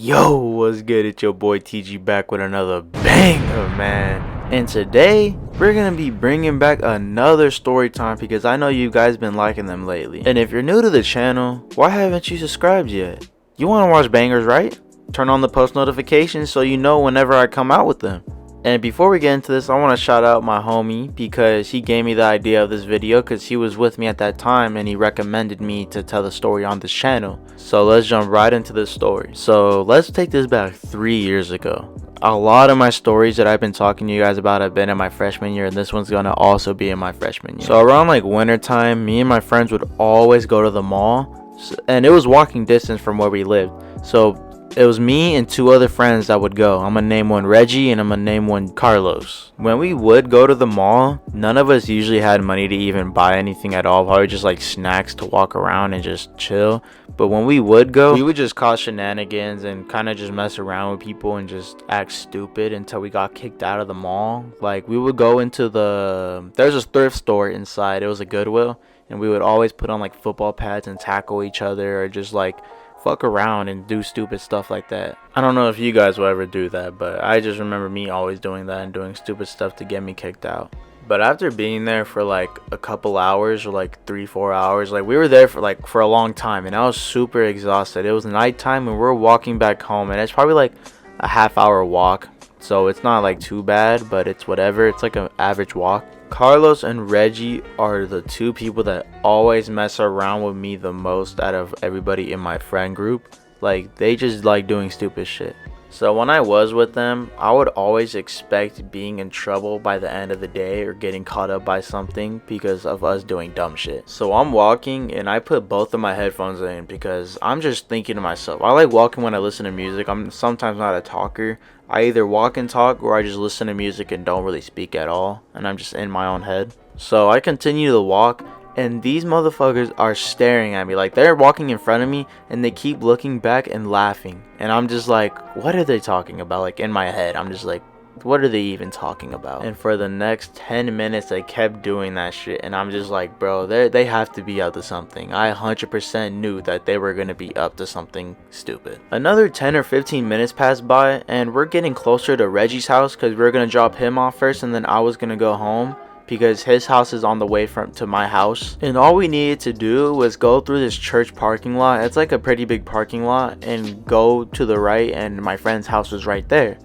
Yo, what's good? It's your boy TG back with another banger, man. And today, we're gonna be bringing back another story time because I know you guys been liking them lately. And if you're new to the channel, why haven't you subscribed yet? You wanna watch bangers, right? Turn on the post notifications so you know whenever I come out with them. And before we get into this, I want to shout out my homie because he gave me the idea of this video because he was with me at that time and he recommended me to tell the story on this channel. So let's jump right into this story. So let's take this back 3 years ago. A lot of my stories that I've been talking to you guys about have been in my freshman year, and this one's gonna also be in my freshman year. So around like winter time, me and my friends would always go to the mall, and it was walking distance from where we lived. So it was me and two other friends that would go. I'm gonna name one Reggie and I'm gonna name one Carlos. When we would go to the mall, none of us usually had money to even buy anything at all. Probably just like snacks to walk around and just chill. But when we would go, we would just cause shenanigans and kind of just mess around with people and just act stupid until we got kicked out of the mall. Like we would go into there's a thrift store inside. It was a Goodwill, and we would always put on like football pads and tackle each other or just like fuck around and do stupid stuff like that. I don't know if you guys will ever do that, but I just remember me always doing that and doing stupid stuff to get me kicked out. But after being there for like a couple hours or like 3-4 hours, like we were there for a long time, and I was super exhausted. It was nighttime and we're walking back home, and it's probably like a half-hour walk, so it's not like too bad, but it's whatever. It's like an average walk. Carlos and Reggie are the two people that always mess around with me the most out of everybody in my friend group. Like they just like doing stupid shit. So when I was with them, I would always expect being in trouble by the end of the day or getting caught up by something because of us doing dumb shit. So I'm walking and I put both of my headphones in because I'm just thinking to myself. I like walking when I listen to music. I'm sometimes not a talker. I either walk and talk or I just listen to music and don't really speak at all, and I'm just in my own head. So I continue to walk, and these motherfuckers are staring at me. Like they're walking in front of me and they keep looking back and laughing, and I'm just like, what are they talking about? Like in my head I'm just like, what are they even talking about? And for the next 10 minutes they kept doing that shit, and I'm just like, bro, they have to be up to something. I 100% knew that they were gonna be up to something stupid. Another 10 or 15 minutes passed by, and we're getting closer to Reggie's house because we were gonna drop him off first, and then I was gonna go home because his house is on the way to my house. And all we needed to do was go through this church parking lot. It's like a pretty big parking lot, and go to the right, and my friend's house was right there.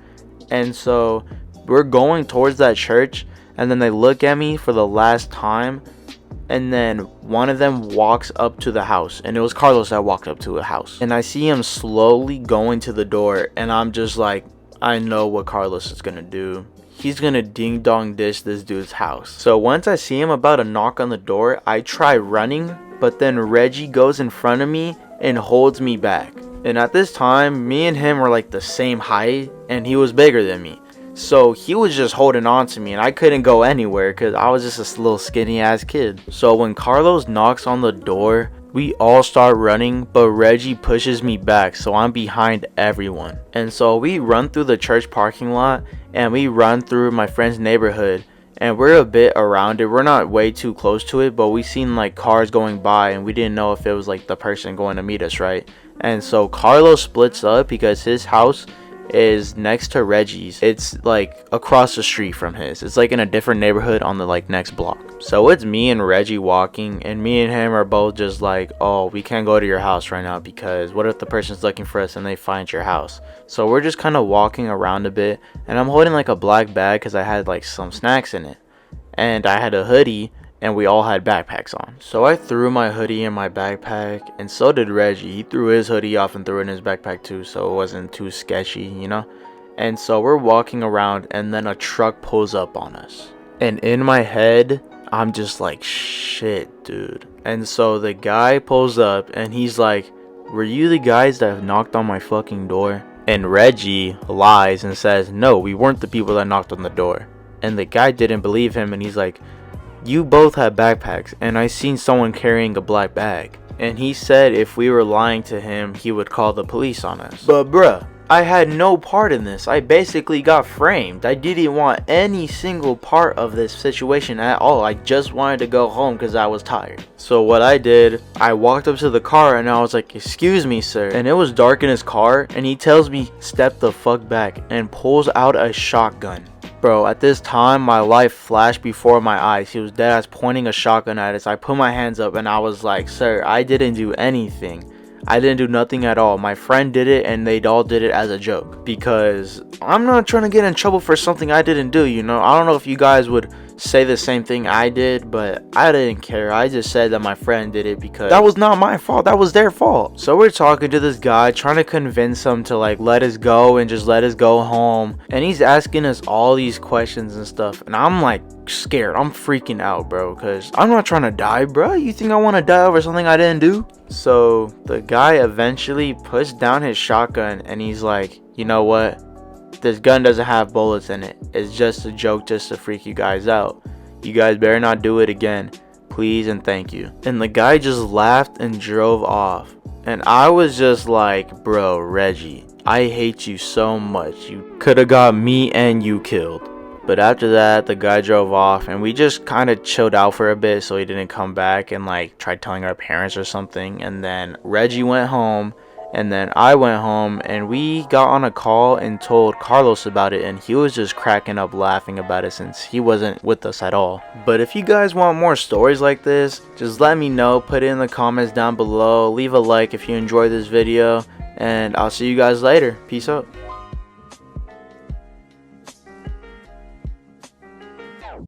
And so we're going towards that church, and then they look at me for the last time, and then one of them walks up to the house, and it was Carlos that walked up to a house, and I see him slowly going to the door, and I'm just like, I know what Carlos is gonna do. He's gonna ding dong dish this dude's house. So once I see him about to knock on the door, I try running, but then Reggie goes in front of me and holds me back. And at this time, me and him were like the same height, and he was bigger than me. So he was just holding on to me, and I couldn't go anywhere because I was just a little skinny ass kid. So when Carlos knocks on the door, we all start running, but Reggie pushes me back, so I'm behind everyone. And so we run through the church parking lot, and we run through my friend's neighborhood, and we're a bit around it. We're not way too close to it, but we seen like cars going by, and we didn't know if it was like the person going to meet us, right? And so Carlos splits up because his house is next to Reggie's. It's like across the street from his. It's like in a different neighborhood on the like next block. So it's me and Reggie walking, and me and him are both just like, oh, we can't go to your house right now because what if the person's looking for us and they find your house? So we're just kind of walking around a bit, and I'm holding like a black bag because I had like some snacks in it, and I had a hoodie, and we all had backpacks on. So I threw my hoodie in my backpack, and so did Reggie. He threw his hoodie off and threw it in his backpack too, so it wasn't too sketchy, you know? And so we're walking around, and then a truck pulls up on us. And in my head, I'm just like, shit, dude. And so the guy pulls up, and he's like, were you the guys that knocked on my fucking door? And Reggie lies and says, no, we weren't the people that knocked on the door. And the guy didn't believe him, and he's like, you both had backpacks, and I seen someone carrying a black bag. And he said if we were lying to him, he would call the police on us. But bruh, I had no part in this. I basically got framed. I didn't want any single part of this situation at all. I just wanted to go home because I was tired. So what I did, I walked up to the car and I was like, "Excuse me, sir." And it was dark in his car and he tells me, "Step the fuck back," and pulls out a shotgun. Bro, at this time, my life flashed before my eyes. He was deadass pointing a shotgun at us. I put my hands up and I was like, "Sir, I didn't do anything. I didn't do nothing at all. My friend did it and they all did it as a joke." Because I'm not trying to get in trouble for something I didn't do, you know? I don't know if you guys would say the same thing I did, but I didn't care. I just said that my friend did it because that was not my fault. That was their fault. So we're talking to this guy, trying to convince him to like let us go and just let us go home. And he's asking us all these questions and stuff. And I'm like scared. I'm freaking out, bro, because I'm not trying to die, bro. You think I want to die over something I didn't do? So the guy eventually puts down his shotgun and he's like, "You know what? This gun doesn't have bullets in it. It's just a joke just to freak you guys out. You guys better not do it again. Please and thank you." And the guy just laughed and drove off. And I was just like, "Bro, Reggie, I hate you so much. You could have got me and you killed." But after that, the guy drove off and we just kind of chilled out for a bit so he didn't come back and like try telling our parents or something. And then Reggie went home. And then I went home and we got on a call and told Carlos about it, and he was just cracking up laughing about it since he wasn't with us at all. But if you guys want more stories like this, just let me know. Put it in the comments down below. Leave a like if you enjoyed this video, and I'll see you guys later. Peace out.